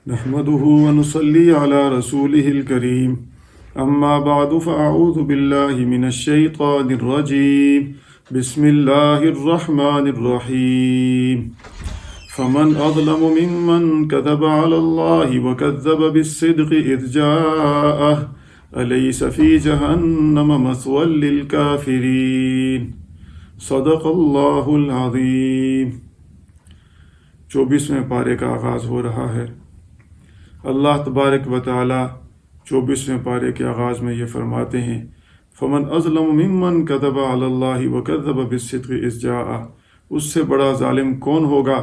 نحمده ونصلي على رسوله الكريم أما بعد فأعوذ بالله من الشيطان الرجيم بسم الله الرحمن الرحيم فمن أظلم ممن كذب على الله وكذب بالصدق إذ جاءه أليس في جهنم مثوى للكافرين صدق اللہ العظیم۔ 24ویں پارے کا آغاز ہو رہا ہے۔ اللہ تبارک و تعالی 24ویں پارے کے آغاز میں یہ فرماتے ہیں فمن اظلم ممن کذب علی اللہ وکذب بالصدق اذ جاءہ، اس سے بڑا ظالم کون ہوگا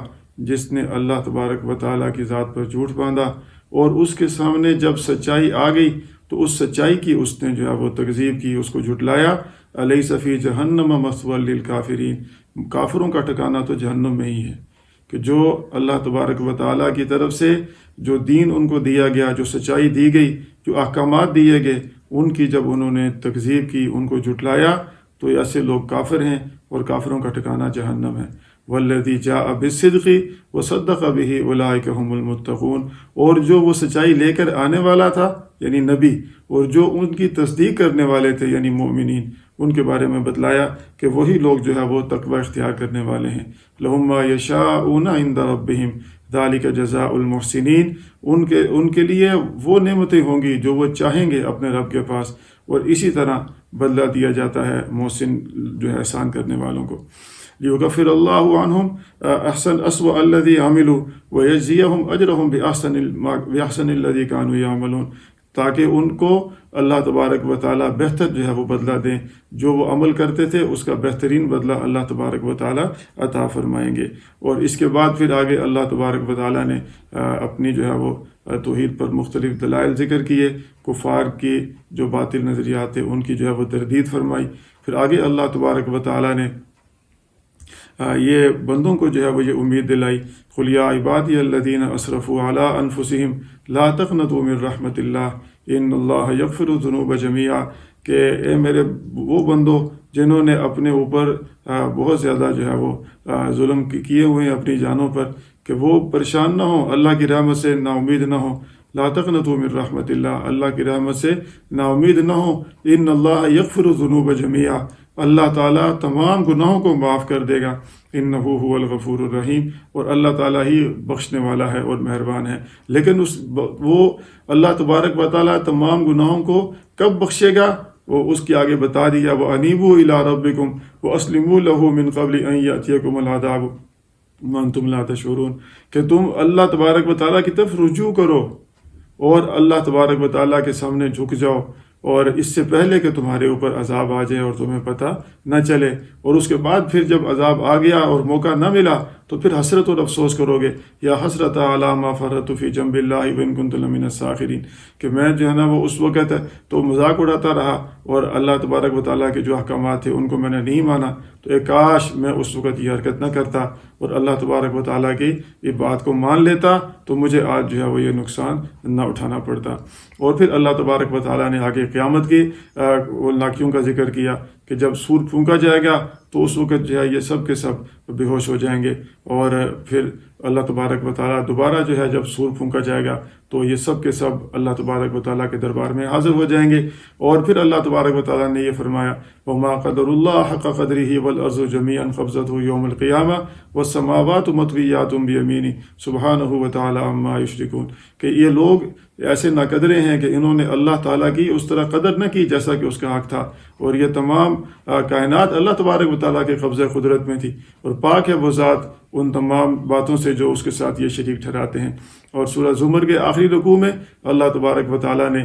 جس نے اللہ تبارک و تعالی کی ذات پر جھوٹ باندھا اور اس کے سامنے جب سچائی آ گئی تو اس سچائی کی اس نے جو ہے وہ تکذیب کی، اس کو جھٹلایا۔ الیس فی جہنم مثوی للکافرین، کافروں کا ٹھکانہ تو جہنم میں ہی ہے، کہ جو اللہ تبارک و تعالیٰ کی طرف سے جو دین ان کو دیا گیا، جو سچائی دی گئی، جو احکامات دیے گئے، ان کی جب انہوں نے تکذیب کی، ان کو جھٹلایا، تو ایسے لوگ کافر ہیں اور کافروں کا ٹھکانہ جہنم ہے۔ والذی جاء بالصدق وصدق به اولئک هم المتقون، اور جو وہ سچائی لے کر آنے والا تھا یعنی نبی، اور جو ان کی تصدیق کرنے والے تھے یعنی مومنین، ان کے بارے میں بتلایا کہ وہی لوگ جو ہے وہ تقوی اختیار کرنے والے ہیں۔ لہم ما یشاءون عند ربہم ذالک جزاء المحسنین، ان کے لیے وہ نعمتیں ہوں گی جو وہ چاہیں گے اپنے رب کے پاس، اور اسی طرح بدلہ دیا جاتا ہے محسن جو ہے احسان کرنے والوں کو۔ لیغفر اللہ عنہم احسن اسوأ الذی عملوا ویجزیہم اجرہم بأحسن الذی کانوا یعملون، تاکہ ان کو اللہ تبارک و تعالیٰ بہتر جو ہے وہ بدلہ دیں، جو وہ عمل کرتے تھے اس کا بہترین بدلہ اللہ تبارک و تعالیٰ عطا فرمائیں گے۔ اور اس کے بعد پھر آگے اللہ تبارک و تعالیٰ نے اپنی جو ہے وہ توحید پر مختلف دلائل ذکر کیے، کفار کی جو باطل نظریات ہیں ان کی جو ہے وہ تردید فرمائی۔ پھر آگے اللہ تبارک و تعالیٰ نے یہ بندوں کو جو ہے وہ یہ امید دلائی، قل یا عبادی الذین اسرفوا علی انفسہم لا تقنطوا من رحمت اللہ ان اللہ یغفر الذنوب جمیعا، کہ اے میرے وہ بندو جنہوں نے اپنے اوپر بہت زیادہ جو ہے وہ ظلم کیے ہوئے ہیں اپنی جانوں پر، کہ وہ پریشان نہ ہوں، اللہ کی رحمت سے نا امید نہ ہوں۔ لا تقنطوا من رحمت اللہ، اللہ کی رحمت سے نا امید نہ ہوں۔ ان اللہ یغفر الذنوب جمیعا، اللہ تعالیٰ تمام گناہوں کو معاف کر دے گا۔ انہ هو الغفور الرحیم، اور اللہ تعالیٰ ہی بخشنے والا ہے اور مہربان ہے۔ لیکن وہ اللہ تبارک و تعالیٰ تمام گناہوں کو کب بخشے گا وہ اس کی آگے بتا دیا، وَأَنِيبُوا إِلَىٰ رَبِّكُمْ وَأَسْلِمُوا لَهُ مِنْ قَبْلِ أَنْ يَأْتِيَكُمُ الْعَذَابُ وَأَنْتُمْ لَا تَشْعُرُونَ، کہ تم اللہ تبارک و تعالیٰ کی طرف رجوع کرو اور اللہ تبارک و تعالیٰ کے سامنے جھک جاؤ، اور اس سے پہلے کہ تمہارے اوپر عذاب آ جائے اور تمہیں پتہ نہ چلے، اور اس کے بعد پھر جب عذاب آ گیا اور موقع نہ ملا تو پھر حسرت اور افسوس کرو گے۔ یا حسرت علی ما فرطت فی جنب اللہ وان کنت لمن الساخرین، کہ میں جو ہے نا وہ اس وقت تو مذاق اڑاتا رہا اور اللہ تبارک و تعالیٰ کے جو احکامات تھے ان کو میں نے نہیں مانا، تو اے کاش میں اس وقت یہ حرکت نہ کرتا اور اللہ تبارک و تعالیٰ کی یہ بات کو مان لیتا تو مجھے آج جو ہے وہ یہ نقصان نہ اٹھانا پڑتا۔ اور پھر اللہ تبارک و تعالیٰ نے آگے قیامت کی ناکیوں کا ذکر کیا کہ جب سور پھونکا جائے گا تو اس وقت جو ہے یہ سب کے سب بے ہوش ہو جائیں گے، اور پھر اللہ تبارک و تعالیٰ دوبارہ جو ہے جب سور پھونکا جائے گا تو یہ سب کے سب اللہ تبارک و تعالیٰ کے دربار میں حاضر ہو جائیں گے۔ اور پھر اللہ تبارک و تعالیٰ نے یہ فرمایا وما قدر اللہ حق قدرہ والارض جمیعا قبضتہ یوم القیامہ والسماوات مطویات بیمینہ سبحانہ وتعالی عما یشرکون، کہ یہ لوگ ایسے ناقدرے ہیں کہ انہوں نے اللہ تعالیٰ کی اس طرح قدر نہ کی جیسا کہ اس کا حق تھا، اور یہ تمام کائنات اللہ تبارک و تعالیٰ کے قبضہ قدرت میں تھی، اور پاک ہے وہ ذات ان تمام باتوں سے جو اس کے ساتھ یہ شریک ٹھہراتے ہیں۔ اور سورہ زمر کے آخری رکوع میں اللہ تبارک و تعالیٰ نے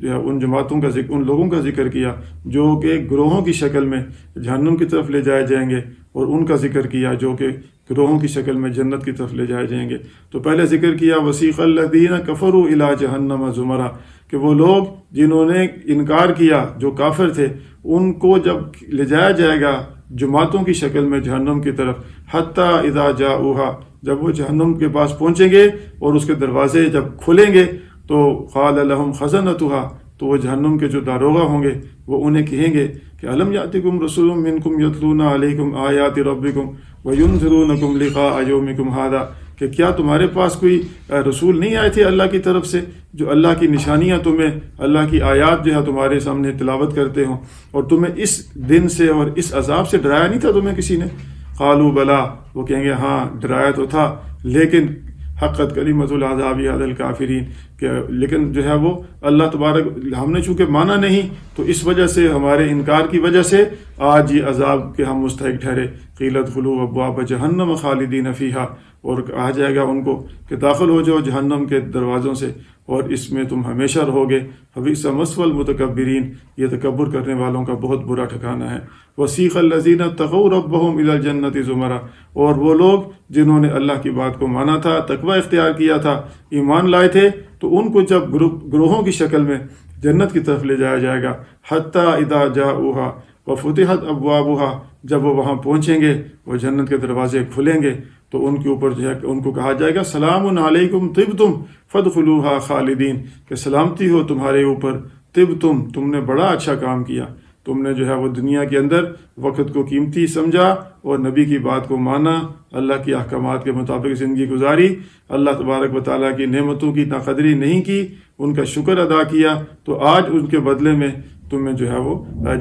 ان جماعتوں کا ذکر، ان لوگوں کا ذکر کیا جو کہ گروہوں کی شکل میں جہنم کی طرف لے جائے جائیں گے، اور ان کا ذکر کیا جو کہ گروہوں کی شکل میں جنت کی طرف لے جائے جائیں گے۔ تو پہلے ذکر کیا وسیق الذین کفروا الی جہنم زمرا، کہ وہ لوگ جنہوں نے انکار کیا، جو کافر تھے، ان کو جب لے جایا جائے گا جماعتوں کی شکل میں جہنم کی طرف، حتیٰ اذا جاؤہا، جب وہ جہنم کے پاس پہنچیں گے اور اس کے دروازے جب کھلیں گے تو قال لہم خزنتہا، تو وہ جہنم کے جو داروغہ ہوں گے وہ انہیں کہیں گے کہ الم یاتکم رسول منکم یتلون علیکم آیات ربکم وینذرونکم لقاء یومکم ھذا، کہ کیا تمہارے پاس کوئی رسول نہیں آئے تھے اللہ کی طرف سے جو اللہ کی نشانیاں تمہیں، اللہ کی آیات جو ہے تمہارے سامنے تلاوت کرتے ہوں، اور تمہیں اس دن سے اور اس عذاب سے ڈرایا نہیں تھا تمہیں کسی نے؟ قالوا بلا، وہ کہیں گے ہاں ڈرایا تو تھا، لیکن حقت کلمۃ العذاب علی الکافرین، کہ لیکن جو ہے وہ اللہ تبارک، ہم نے چونکہ مانا نہیں تو اس وجہ سے، ہمارے انکار کی وجہ سے آج یہ عذاب کے ہم مستحق ٹھہرے۔ قیل ادخلوا ابواب جہنم خالدین فیہا، اور کہا جائے گا ان کو کہ داخل ہو جاؤ جہنم کے دروازوں سے اور اس میں تم ہمیشہ رہو گے۔ فبئس مثوى المتکبرین، یہ تکبر کرنے والوں کا بہت برا ٹھکانہ ہے۔ وسیق الذین اتقوا ربهم الى الجنة زمرا، اور وہ لوگ جنہوں نے اللہ کی بات کو مانا تھا، تقوی اختیار کیا تھا، ایمان لائے تھے، تو ان کو جب گروہوں کی شکل میں جنت کی طرف لے جایا جائے گا۔ حتی اذا جاؤها وفتحت ابوابها، جب وہ وہاں پہنچیں گے، وہ جنت کے دروازے کھلیں گے تو ان کے اوپر جو ہے ان کو کہا جائے گا سلام علیکم طبتم فادخلوها خالدین، کہ سلامتی ہو تمہارے اوپر، طبتم، تم نے بڑا اچھا کام کیا، تم نے جو ہے وہ دنیا کے اندر وقت کو قیمتی سمجھا اور نبی کی بات کو مانا، اللہ کی احکامات کے مطابق زندگی گزاری، اللہ تبارک و تعالیٰ کی نعمتوں کی ناقدری نہیں کی، ان کا شکر ادا کیا، تو آج ان کے بدلے میں تمہیں جو ہے وہ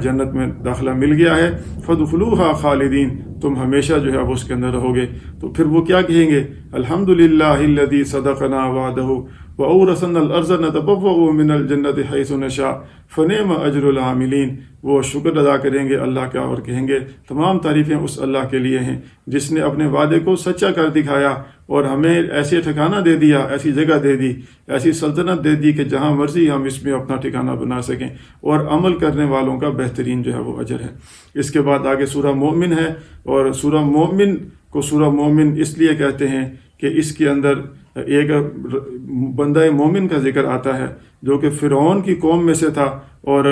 جنت میں داخلہ مل گیا ہے۔ فادخلوها خالدین، تم ہمیشہ جو ہے وہ اس کے اندر رہو گے۔ تو پھر وہ کیا کہیں گے؟ الحمدللہ الذی صدقنا وعدہ وأورثنا الأرض نتبوأ من الجنة حيث نشاء فنعم أجر العاملین، وہ شکر ادا کریں گے اللہ کا اور کہیں گے تمام تعریفیں اس اللہ کے لیے ہیں جس نے اپنے وعدے کو سچا کر دکھایا اور ہمیں ایسے ٹھکانہ دے دیا، ایسی جگہ دے دی، ایسی سلطنت دے دی کہ جہاں مرضی ہم اس میں اپنا ٹھکانہ بنا سکیں، اور عمل کرنے والوں کا بہترین جو ہے وہ اجر ہے۔ اس کے بعد آگے سورہ مومن ہے، اور سورہ مومن کو سورہ مومن اس لیے کہتے ہیں کہ اس کے اندر ایک بندہ مومن کا ذکر آتا ہے جو کہ فرعون کی قوم میں سے تھا، اور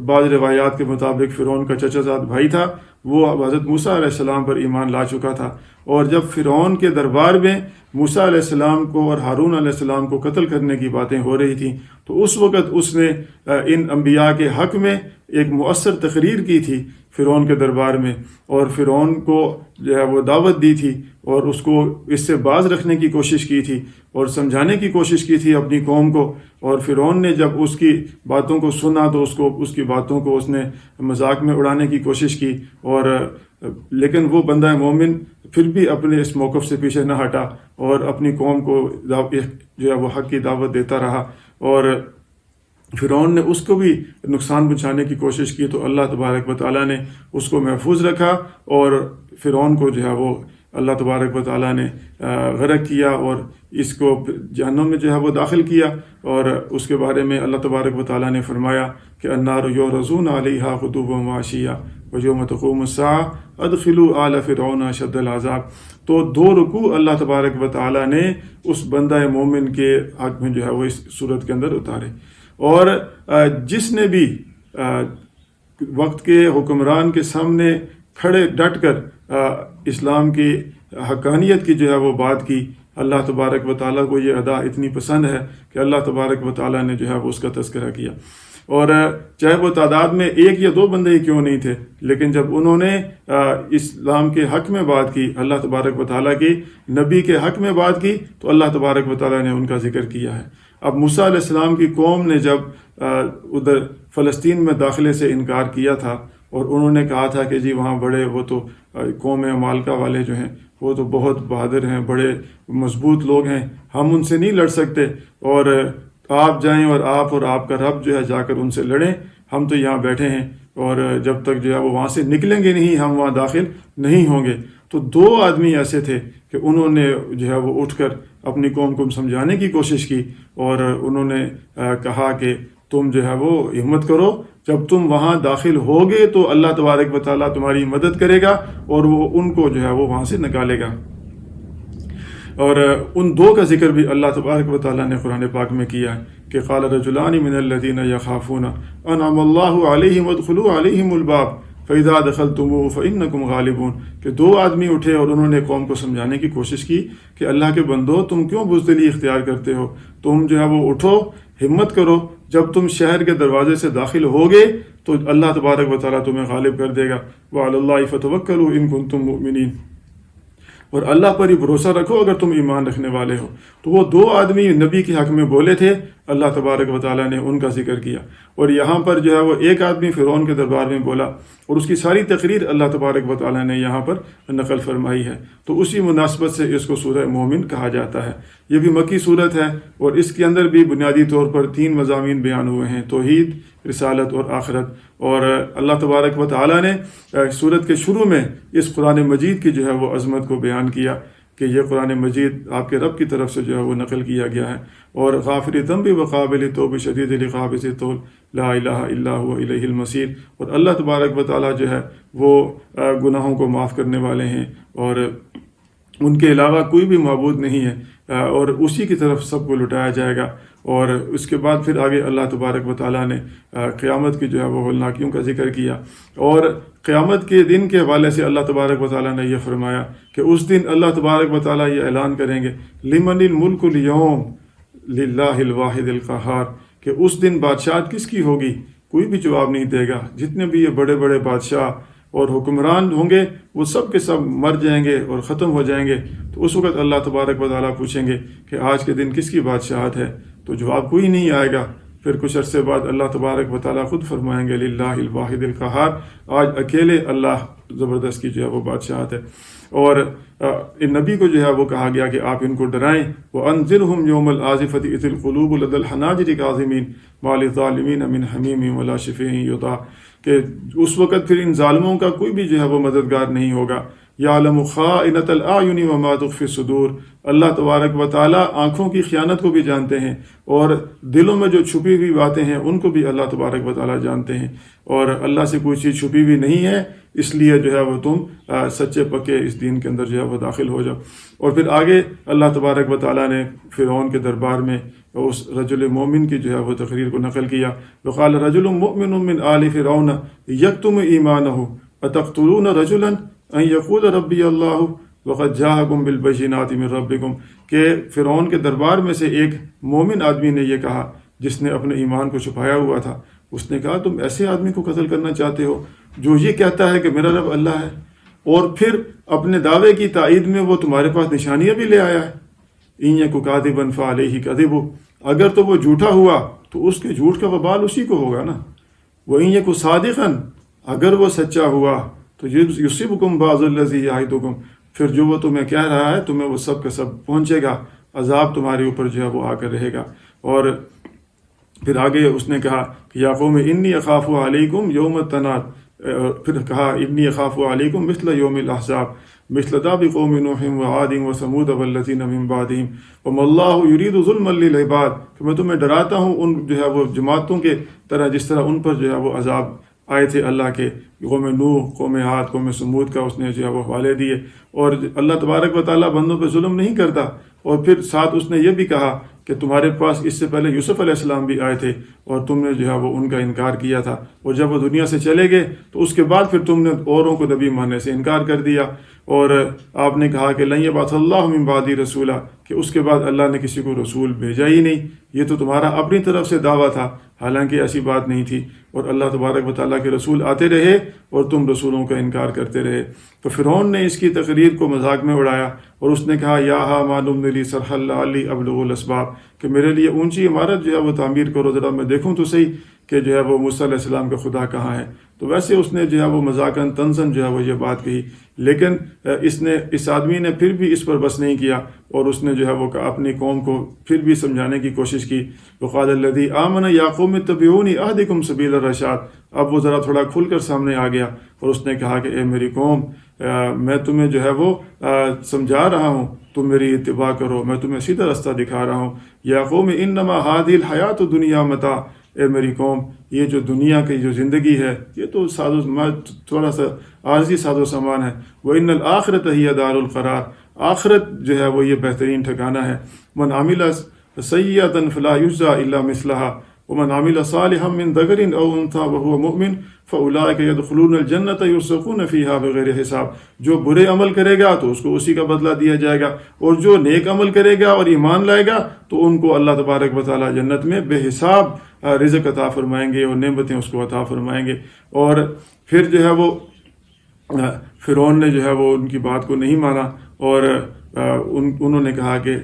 بعض روایات کے مطابق فرعون کا چچا زاد بھائی تھا، وہ حضرت موسیٰ علیہ السلام پر ایمان لا چکا تھا، اور جب فرعون کے دربار میں موسیٰ علیہ السلام کو اور ہارون علیہ السلام کو قتل کرنے کی باتیں ہو رہی تھیں، تو اس وقت اس نے ان انبیاء کے حق میں ایک مؤثر تقریر کی تھی فرعون کے دربار میں، اور فرعون کو جو ہے وہ دعوت دی تھی اور اس کو اس سے باز رکھنے کی کوشش کی تھی اور سمجھانے کی کوشش کی تھی اپنی قوم کو، اور فرعون نے جب اس کی باتوں کو سنا تو اس کی باتوں کو اس نے مذاق میں اڑانے کی کوشش کی، اور لیکن وہ بندہ مومن پھر بھی اپنے اس موقف سے پیچھے نہ ہٹا اور اپنی قوم کو جو ہے وہ حق کی دعوت دیتا رہا، اور فرعون نے اس کو بھی نقصان پہنچانے کی کوشش کی، تو اللہ تبارک و تعالیٰ نے اس کو محفوظ رکھا اور فرعون کو جو ہے وہ اللہ تبارک و تعالیٰ نے غرق کیا اور اس کو جہنم میں جو ہے وہ داخل کیا۔ اور اس کے بارے میں اللہ تبارک و تعالیٰ نے فرمایا کہ النار یعرضون علیہا غدوا وعشیا ویوم تقوم الساعہ ادخلوا آل فرعون اشد العذاب۔ تو 2 رکوع اللہ تبارک و تعالیٰ نے اس بندہ مومن کے حق میں جو ہے وہ اس صورت کے اندر اتارے، اور جس نے بھی وقت کے حکمران کے سامنے کھڑے ڈٹ کر اسلام کی حقانیت کی جو ہے وہ بات کی، اللہ تبارک و تعالیٰ کو یہ ادا اتنی پسند ہے کہ اللہ تبارک و تعالیٰ نے جو ہے وہ اس کا تذکرہ کیا، اور چاہے وہ تعداد میں 1 یا 2 بندے ہی کیوں نہیں تھے، لیکن جب انہوں نے اسلام کے حق میں بات کی، اللہ تبارک و تعالیٰ کی نبی کے حق میں بات کی، تو اللہ تبارک و تعالیٰ نے ان کا ذکر کیا ہے۔ اب موسیٰ علیہ السلام کی قوم نے جب ادھر فلسطین میں داخلے سے انکار کیا تھا اور انہوں نے کہا تھا کہ جی وہاں بڑے وہ تو قوم مالکہ والے جو ہیں وہ تو بہت بہادر ہیں، بڑے مضبوط لوگ ہیں، ہم ان سے نہیں لڑ سکتے، اور آپ جائیں اور آپ کا رب جو ہے جا کر ان سے لڑیں، ہم تو یہاں بیٹھے ہیں اور جب تک جو ہے وہ وہاں سے نکلیں گے نہیں ہم وہاں داخل نہیں ہوں گے۔ تو 2 آدمی ایسے تھے کہ انہوں نے جو ہے وہ اٹھ کر اپنی قوم کو سمجھانے کی کوشش کی، اور انہوں نے کہا کہ تم جو ہے وہ ہمت کرو، جب تم وہاں داخل ہوگے تو اللہ تبارک و تعالیٰ تمہاری مدد کرے گا اور وہ ان کو جو ہے وہ وہاں سے نکالے گا۔ اور ان 2 کا ذکر بھی اللہ تبارک و تعالیٰ نے قرآن پاک میں کیا ہے کہ قال رجلان من الذین یخافون انعم اللہ علیہم ادخلوا علیہم الباب فَإِذَا دَخَلْتُمُوهُ فَإِنَّكُمْ غَالِبُونَ، کہ 2 آدمی اٹھے اور انہوں نے قوم کو سمجھانے کی کوشش کی کہ اللہ کے بندو تم کیوں بزدلی اختیار کرتے ہو، تم جو ہے وہ اٹھو، ہمت کرو، جب تم شہر کے دروازے سے داخل ہوگے تو اللہ تبارک و تعالیٰ تمہیں غالب کر دے گا، وَعَلَى اللَّهِ فَتَوَكَّلُوا إِن كُنتُم مُؤْمِنِينَ۔ اور اللہ پر ہی بھروسہ رکھو اگر تم ایمان رکھنے والے ہو۔ تو وہ دو آدمی نبی کے حق میں بولے تھے، اللہ تبارک و تعالیٰ نے ان کا ذکر کیا، اور یہاں پر جو ہے وہ ایک آدمی فرعون کے دربار میں بولا، اور اس کی ساری تقریر اللہ تبارک و تعالیٰ نے یہاں پر نقل فرمائی ہے۔ تو اسی مناسبت سے اس کو سورہ مومن کہا جاتا ہے۔ یہ بھی مکی صورت ہے، اور اس کے اندر بھی بنیادی طور پر 3 مضامین بیان ہوئے ہیں: توحید، رسالت اور آخرت۔ اور اللہ تبارک و تعالیٰ نے سورت کے شروع میں اس قرآن مجید کی جو ہے وہ عظمت کو بیان کیا کہ یہ قرآن مجید آپ کے رب کی طرف سے جو ہے وہ نقل کیا گیا ہے، اور غافر ذنب و قابل توب شدید العقاب سے طول لا الہ الا هو الیہ المصیر۔ اور اللہ تبارک و تعالیٰ جو ہے وہ گناہوں کو معاف کرنے والے ہیں، اور ان کے علاوہ کوئی بھی معبود نہیں ہے، اور اسی کی طرف سب کو لٹایا جائے گا۔ اور اس کے بعد پھر آگے اللہ تبارک و تعالیٰ نے قیامت کی جو ہے وہ ہولناکیوں کا ذکر کیا، اور قیامت کے دن کے حوالے سے اللہ تبارک و تعالیٰ نے یہ فرمایا کہ اس دن اللہ تبارک و تعالیٰ یہ اعلان کریں گے لمن الملک اليوم للہ الواحد القہار، کہ اس دن بادشاہت کس کی ہوگی؟ کوئی بھی جواب نہیں دے گا۔ جتنے بھی یہ بڑے بڑے بادشاہ اور حکمران ہوں گے وہ سب کے سب مر جائیں گے اور ختم ہو جائیں گے۔ تو اس وقت اللہ تبارک و تعالیٰ پوچھیں گے کہ آج کے دن کس کی بادشاہت ہے؟ تو جواب کوئی نہیں آئے گا۔ پھر کچھ عرصے بعد اللہ تبارک و تعالیٰ خود فرمائیں گے للہ الواحد القہار، آج اکیلے اللہ زبردست کی جو ہے وہ بادشاہت ہے۔ اور ان نبی کو جو ہے وہ کہا گیا کہ آپ ان کو ڈرائیں، وَأَنذِرْهُمْ يَوْمَ الْآزِفَةِ إِذِ الْقُلُوبُ لَدَى الْحَنَاجِرِ كَاظِمِينَ مَا لِلظَّالِمِينَ مِنْ حَمِيمٍ وَلَا شَفِيعٍ يُطَاعُ، کہ اس وقت پھر ان ظالموں کا کوئی بھی جو ہے وہ مددگار نہیں ہوگا۔ یعلم خائنۃ الاعین وما تخفی الصدور، اللہ تبارک و تعالیٰ آنکھوں کی خیانت کو بھی جانتے ہیں، اور دلوں میں جو چھپی ہوئی باتیں ہیں ان کو بھی اللہ تبارک و تعالیٰ جانتے ہیں، اور اللہ سے کوئی چیز چھپی ہوئی نہیں ہے، اس لیے جو ہے وہ تم سچے پکے اس دین کے اندر جو ہے وہ داخل ہو جاؤ۔ اور پھر آگے اللہ تبارک و تعالیٰ نے فرعون کے دربار میں اس رجل مومن کی جو ہے وہ تقریر کو نقل کیا، وقال رجل مؤمن من آل فرعون یکتم ایمانہ اتقتلون رجلا ان یقول ربی اللہ وقد جاءکم بالبینات من ربکم، کہ فرعون کے دربار میں سے ایک مومن آدمی نے یہ کہا جس نے اپنے ایمان کو چھپایا ہوا تھا، اس نے کہا تم ایسے آدمی کو قتل کرنا چاہتے ہو جو یہ کہتا ہے کہ میرا رب اللہ ہے، اور پھر اپنے دعوے کی تائید میں وہ تمہارے پاس نشانیاں بھی لے آیا ہے۔ ان یکو کاذبا فعلیہ کذبہ، اگر تو وہ جھوٹا ہوا تو اس کے جھوٹ کا وبال اسی کو ہوگا نا۔ وان یکو صادقا، اگر وہ سچا ہوا تو یصیبکم بعض الذی یعدکم، پھر جو وہ تمہیں کہہ رہا ہے تمہیں وہ سب کا سب پہنچے گا، عذاب تمہارے اوپر جو ہے وہ آ کر رہے گا۔ اور پھر آگے اس نے کہا کہ یا قوم انی اخاف علیکم یوم التناد، پھر کہا انی اخاف علیکم مثل یوم الاحزاب مثل داب قوم نوح وعاد وثمود والذین من بعدہم وما اللہ یرید ظلما للعباد، کہ میں تمہیں ڈراتا ہوں ان جو ہے وہ جماعتوں کے طرح جس طرح ان پر جو ہے وہ عذاب آئے تھے اللہ کے، قوم نوح، قوم عاد، قوم ثمود کا اس نے جو ہے وہ حوالے دیے۔ اور اللہ تبارک و تعالیٰ بندوں پہ ظلم نہیں کرتا۔ اور پھر ساتھ اس نے یہ بھی کہا کہ تمہارے پاس اس سے پہلے یوسف علیہ السلام بھی آئے تھے اور تم نے جو ہے وہ ان کا انکار کیا تھا، اور جب وہ دنیا سے چلے گئے تو اس کے بعد پھر تم نے اوروں کو نبی ماننے سے انکار کر دیا، اور آپ نے کہا کہ لن یبعث اللہ من بعدی رسولا، کہ اس کے بعد اللہ نے کسی کو رسول بھیجا ہی نہیں، یہ تو تمہارا اپنی طرف سے دعویٰ تھا، حالانکہ ایسی بات نہیں تھی، اور اللہ تبارک و تعالیٰ کے رسول آتے رہے اور تم رسولوں کا انکار کرتے رہے۔ تو فرعون نے اس کی تقریر کو مذاق میں اڑایا اور اس نے کہا یا حامان ابن لی صرحا لعلی ابلغ الاسباب، کہ میرے لیے اونچی عمارت جو ہے وہ تعمیر کرو، ذرا میں دیکھوں تو صحیح کہ جو ہے وہ موسیٰ علیہ السلام کا خدا کہاں ہے۔ تو ویسے اس نے جو ہے وہ مذاقاً طنزاً جو ہے وہ یہ بات کہی، لیکن اس آدمی نے پھر بھی اس پر بس نہیں کیا، اور اس نے جو ہے وہ اپنی قوم کو پھر بھی سمجھانے کی کوشش کی۔ وقال الذی آمن یا قوم اتبعونی اہدکم سبیل الرشاد، اب وہ ذرا تھوڑا کھل کر سامنے آ گیا اور اس نے کہا کہ اے میری قوم، میں تمہیں جو ہے وہ سمجھا رہا ہوں، تم میری اتباع کرو، میں تمہیں سیدھا رستہ دکھا رہا ہوں۔ یا قوم انما هذه الحیات الدنیا متاع، اے میری قوم یہ جو دنیا کی جو زندگی ہے یہ تو تھوڑا سا عارضی ساز و سامان ہے، وَإِنَّ الْآخِرَةَ هِيَ دَارُ الْقَرَارِ، آخرت جو ہے وہ یہ بہترین ٹھکانہ ہے۔ مَنْ عَمِلَ سَيِّئَةً فَلَا يُجْزَىٰ إِلَّا مِثْلَهَا وَمَنْ عَمِلَ صَالِحًا مِنْ ذَكَرٍ أَوْ أُنْثَىٰ وَهُوَ مُؤْمِنٌ فَأُولَٰئِكَ يَدْخُلُونَ الْجَنَّةَ يُرْزَقُونَ فِيهَا بِغَيْرِ حِسَاب، جو برے عمل کرے گا تو اس کو اسی کا بدلہ دیا جائے گا، اور جو نیک عمل کرے گا اور ایمان لائے گا تو ان کو اللہ تبارک و تعالیٰ جنت میں بے حساب رزق عطا فرمائیں گے اور نعمتیں اس کو عطا فرمائیں گے۔ اور پھر جو ہے وہ فرعون نے جو ہے وہ ان کی بات کو نہیں مانا اور انہوں نے کہا کہ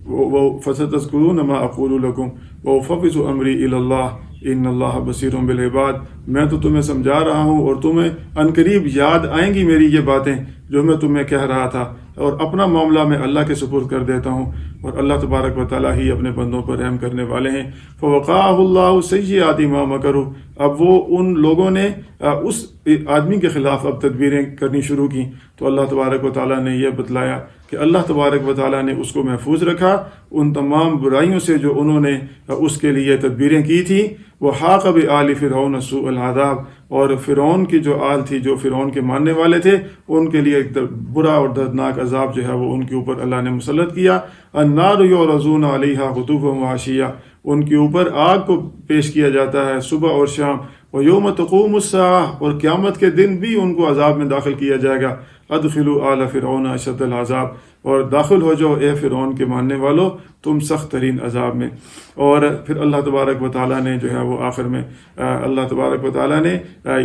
وہ فَسَتَذْكُرُونَ مَا أَقُولُ لَكُمْ وَأُفَوِّضُ أَمْرِي إِلَى اللَّهِ ان اللہ بصیر بالعباد. میں تو تمہیں سمجھا رہا ہوں اور تمہیں عنقریب یاد آئیں گی میری یہ باتیں جو میں تمہیں کہہ رہا تھا، اور اپنا معاملہ میں اللہ کے سپرد کر دیتا ہوں، اور اللہ تبارک و تعالیٰ ہی اپنے بندوں پر رحم کرنے والے ہیں. فوقعہ اللہ سیئات ما مکروا. اب وہ ان لوگوں نے اس آدمی کے خلاف اب تدبیریں کرنی شروع کی، تو اللہ تبارک و تعالیٰ نے یہ بتلایا کہ اللہ تبارک و تعالیٰ نے اس کو محفوظ رکھا ان تمام برائیوں سے جو انہوں نے اس کے لیے تدبیریں کی تھیں. وہ حاق بآل فرعون سوء العذاب. اور فرعون کی جو آل تھی، جو فرعون کے ماننے والے تھے، ان کے لیے ایک برا اور دردناک عذاب جو ہے وہ ان کے اوپر اللہ نے مسلط کیا. النار یعرضون علیہا غدوا وعشیا. ان کے اوپر آگ کو پیش کیا جاتا ہے صبح اور شام. ویوم تقوم الساعہ. اور قیامت کے دن بھی ان کو عذاب میں داخل کیا جائے گا. ادخلوا آل فرعون اشد العذاب. اور داخل ہو جاؤ اے فرعون کے ماننے والو تم سخت ترین عذاب میں. اور پھر اللہ تبارک و تعالیٰ نے جو ہے وہ آخر میں اللہ تبارک و تعالیٰ نے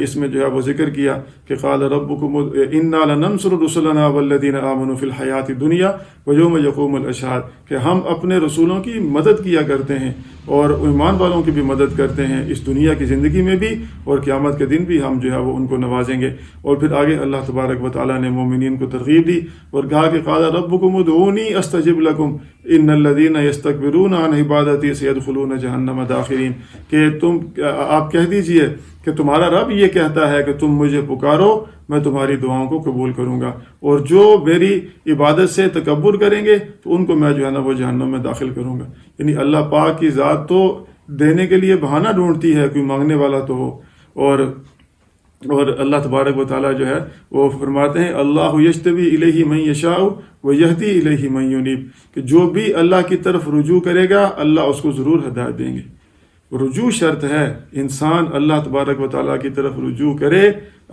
اس میں جو ہے وہ ذکر کیا کہ قال ربکم انا لننصر رسلنا والذین آمنوا فی الحیات الدنیا ویوم یقوم الاشہاد. کہ ہم اپنے رسولوں کی مدد کیا کرتے ہیں اور ایمان والوں کی بھی مدد کرتے ہیں اس دنیا کی زندگی میں بھی، اور قیامت کے دن بھی ہم جو ہے وہ ان کو نوازیں گے. اور پھر آگے اللہ تبارک و تعالیٰ نے مومنین کو ترغیب دی اور کہا کہ قال ربکم ادعونی استجب لکم ان الذین یستکبرون عن عبادتی سیدخلون جہنم داخرین. کہ تم آپ کہہ دیجئے کہ تمہارا رب یہ کہتا ہے کہ تم مجھے پکارو میں تمہاری دعاؤں کو قبول کروں گا، اور جو میری عبادت سے تکبر کریں گے تو ان کو میں جو ہے نا وہ جہنم میں داخل کروں گا. یعنی اللہ پاک کی ذات تو دینے کے لیے بہانہ ڈھونڈتی ہے، کوئی مانگنے والا تو ہو. اور اللہ تبارک و تعالیٰ جو ہے وہ فرماتے ہیں اللہ یجتبی الیہ من یشاء ویہدی الیہ من ینیب. کہ جو بھی اللہ کی طرف رجوع کرے گا اللہ اس کو ضرور ہدایت دیں گے. رجوع شرط ہے، انسان اللہ تبارک و تعالیٰ کی طرف رجوع کرے،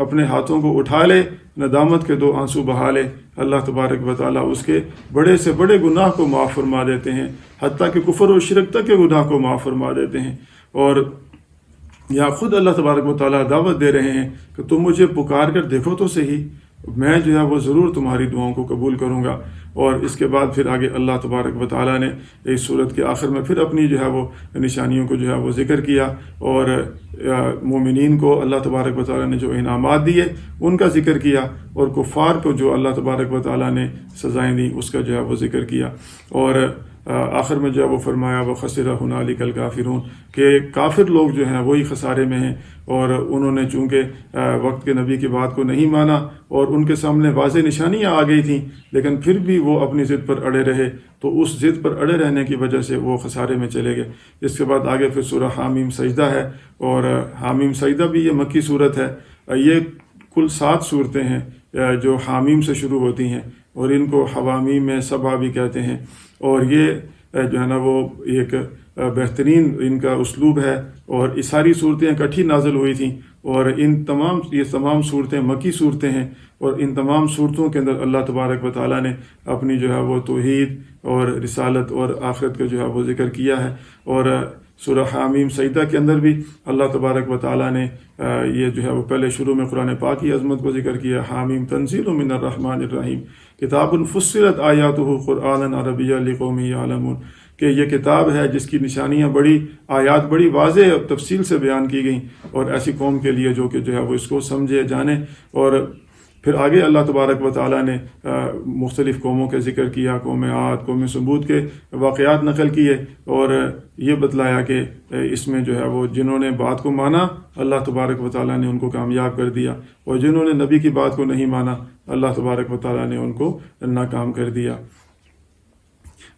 اپنے ہاتھوں کو اٹھا لے، ندامت کے 2 آنسو بہا لے، اللہ تبارک و تعالیٰ اس کے بڑے سے بڑے گناہ کو معاف فرما دیتے ہیں، حتیٰ کہ کفر و شرک تک کے گناہ کو معاف فرما دیتے ہیں. اور یا خود اللہ تبارک و تعالیٰ دعوت دے رہے ہیں کہ تم مجھے پکار کر دیکھو تو صحیح، میں جو ہے وہ ضرور تمہاری دعاؤں کو قبول کروں گا. اور اس کے بعد پھر آگے اللہ تبارک و تعالیٰ نے اس صورت کے آخر میں پھر اپنی جو ہے وہ نشانیوں کو جو ہے وہ ذکر کیا، اور مومنین کو اللہ تبارک و تعالیٰ نے جو انعامات دیے ان کا ذکر کیا، اور کفار کو جو اللہ تبارک و تعالیٰ نے سزائیں دیں اس کا جو ہے وہ ذکر کیا. اور آخر میں جو ہے وہ فرمایا وَخَسِرَ هُنَالِكَ الْكَافِرُونَ. کہ کافر لوگ جو ہیں وہی خسارے میں ہیں، اور انہوں نے چونکہ وقت کے نبی کی بات کو نہیں مانا اور ان کے سامنے واضح نشانیاں آ گئی تھیں، لیکن پھر بھی وہ اپنی ضد پر اڑے رہے، تو اس ضد پر اڑے رہنے کی وجہ سے وہ خسارے میں چلے گئے. اس کے بعد آگے پھر سورہ حامیم سجدہ ہے، اور حامیم سجدہ بھی یہ مکی صورت ہے. یہ کل 7 صورتیں ہیں جو حامیم سے شروع ہوتی ہیں، اور ان کو حوامیم میں سبا بھی کہتے ہیں. اور یہ جو ہے نا وہ ایک بہترین ان کا اسلوب ہے، اور یہ ساری صورتیں اکٹھی نازل ہوئی تھیں، اور یہ تمام صورتیں مکی صورتیں ہیں. اور ان تمام صورتوں کے اندر اللہ تبارک و تعالیٰ نے اپنی جو ہے وہ توحید اور رسالت اور آخرت کا جو ہے وہ ذکر کیا ہے. اور سورہ حامیم سجدہ کے اندر بھی اللہ تبارک و تعالیٰ نے یہ جو ہے وہ پہلے شروع میں قرآن پاک کی عظمت کو ذکر کیا. حامیم تنزیل من الرحمن الرحیم کتاب فصلت آیاتہ قرآنا عربیا لقوم یعلمون. کہ یہ کتاب ہے جس کی نشانیاں آیات بڑی واضح تفصیل سے بیان کی گئیں، اور ایسی قوم کے لیے جو کہ جو ہے وہ اس کو سمجھے جانے. اور پھر آگے اللہ تبارک و تعالیٰ نے مختلف قوموں کے ذکر کیا، قوم عاد، قوم ثمود کے واقعات نقل کیے، اور یہ بتلایا کہ اس میں جو ہے وہ جنہوں نے بات کو مانا اللہ تبارک و تعالیٰ نے ان کو کامیاب کر دیا، اور جنہوں نے نبی کی بات کو نہیں مانا اللہ تبارک و تعالیٰ نے ان کو ناکام کر دیا.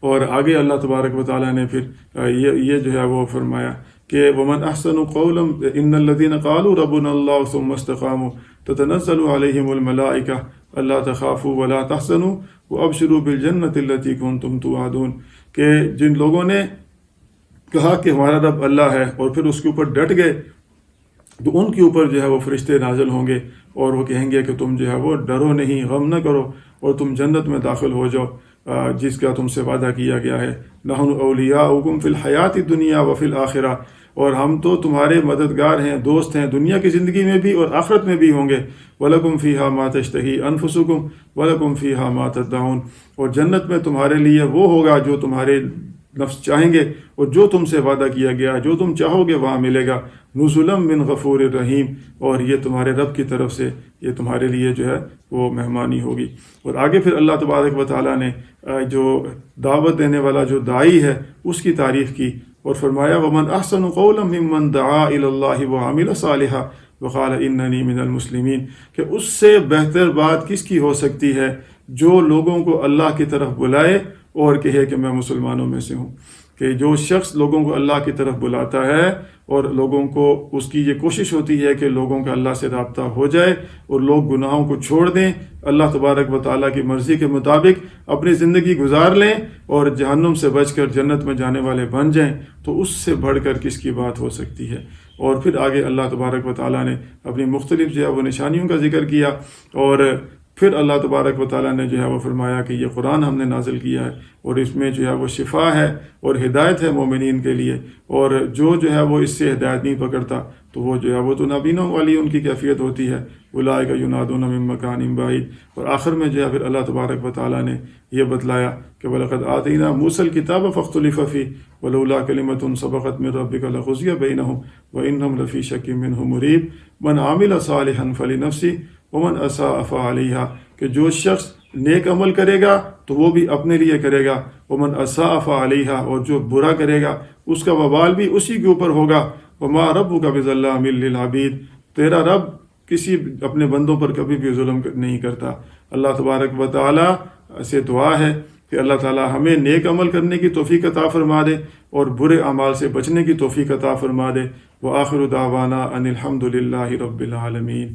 اور آگے اللہ تبارک و تعالیٰ نے پھر یہ جو ہے وہ فرمایا کہ وَمَنْ أَحْسَنُ قَوْلًا إِنَّ الَّذِينَ قَالُوا رَبُّنَا اللَّهُ ثُمَّ اسْتَقَامُوا تَتَنَزَّلُ عَلَيْهِمُ الْمَلَائِكَةُ أَلَّا تَخَافُوا وَلَا تَحْزَنُوا وَأَبْشِرُوا بِالْجَنَّةِ الَّتِي كُنْتُمْ تُوعَدُونَ. کہ جن لوگوں نے کہا کہ ہمارا رب اللہ ہے اور پھر اس کے اوپر ڈٹ گئے، تو ان کے اوپر جو ہے وہ فرشتے نازل ہوں گے اور وہ کہیں گے کہ تم جو ہے وہ ڈرو نہیں، غم نہ کرو، اور تم جنت میں داخل ہو جاؤ جس کا تم سے وعدہ کیا گیا ہے. نحن اولیاؤکم فی الحیات الدنیا وفی الآخرہ. اور ہم تو تمہارے مددگار ہیں، دوست ہیں، دنیا کی زندگی میں بھی اور آخرت میں بھی ہوں گے۔ وَلَكُمْ فِيهَا مَا تَشْتَهِي أَنفُسُكُمْ وَلَكُمْ فِيهَا مَا تَدَّعُونَ، اور جنت میں تمہارے لیے وہ ہوگا جو تمہارے نفس چاہیں گے، اور جو تم سے وعدہ کیا گیا، جو تم چاہو گے وہاں ملے گا۔ نُزُلًا مِّن غَفُورٍ رَحِيمٍ، اور یہ تمہارے رب کی طرف سے یہ تمہارے لیے جو ہے وہ مہمانی ہوگی۔ اور آگے پھر اللہ تبارک و تعالیٰ نے جو دعوت دینے والا جو داعی ہے اس کی تعریف کی اور فرمایا وَمَنْ أَحْسَنُ قَوْلًا مِّمَّنْ دَعَا إِلَى اللَّهِ وَعَمِلَ صَالِحًا وَقَالَ إِنَّنِي مِنَ الْمُسْلِمِينَ، کہ اس سے بہتر بات کس کی ہو سکتی ہے جو لوگوں کو اللہ کی طرف بلائے اور کہے کہ میں مسلمانوں میں سے ہوں۔ کہ جو شخص لوگوں کو اللہ کی طرف بلاتا ہے اور لوگوں کو اس کی یہ کوشش ہوتی ہے کہ لوگوں کا اللہ سے رابطہ ہو جائے اور لوگ گناہوں کو چھوڑ دیں، اللہ تبارک و تعالیٰ کی مرضی کے مطابق اپنی زندگی گزار لیں اور جہنم سے بچ کر جنت میں جانے والے بن جائیں، تو اس سے بڑھ کر کس کی بات ہو سکتی ہے۔ اور پھر آگے اللہ تبارک و تعالیٰ نے اپنی مختلف جو ہے وہ نشانیوں کا ذکر کیا، اور پھر اللہ تبارک و تعالیٰ نے جو ہے وہ فرمایا کہ یہ قرآن ہم نے نازل کیا ہے اور اس میں جو ہے وہ شفا ہے اور ہدایت ہے مومنین کے لیے، اور جو ہے وہ اس سے ہدایت نہیں پکڑتا تو وہ جو ہے وہ تو نابینوں والی ان کی کیفیت ہوتی ہے، اولئک ینادون من مکان بعید۔ اور آخر میں جو ہے پھر اللہ تبارک و تعالیٰ نے یہ بتلایا کہ وَلَقَدْ آتَيْنَا مُوسَى الْكِتَابَ فَاخْتُلِفَ فِيهِ وَلَوْلَا كَلِمَةٌ سَبَقَتْ مِن رَّبِّكَ لَقُضِيَ بَيْنَهُمْ وَإِنَّهُمْ لَفِي شَكٍّ مِّنْهُ مُرِيبٍ مَنْ عَمِلَ صَالِحًا فَلِنَفْسِهِ وَمَنْ أَسَاءَ فَعَلَيْهَا، کہ جو شخص نیک عمل کرے گا تو وہ بھی اپنے لیے کرے گا، وَمَنْ أَسَاءَ فَعَلَيْهَا، اور جو برا کرے گا اس کا وبال بھی اسی کے اوپر ہوگا۔ وَمَا رَبُّكَ بِظَلَّامٍ لِّلْعَبِيدِ، تیرا رب کسی اپنے بندوں پر کبھی بھی ظلم نہیں کرتا۔ اللہ تبارک و تعالیٰ سے دعا ہے کہ اللہ تعالیٰ ہمیں نیک عمل کرنے کی توفیق عطا فرما دے اور برے اعمال سے بچنے کی توفیق عطا فرما دے۔ وآخر دعوانا ان الحمد للہ رب العالمین۔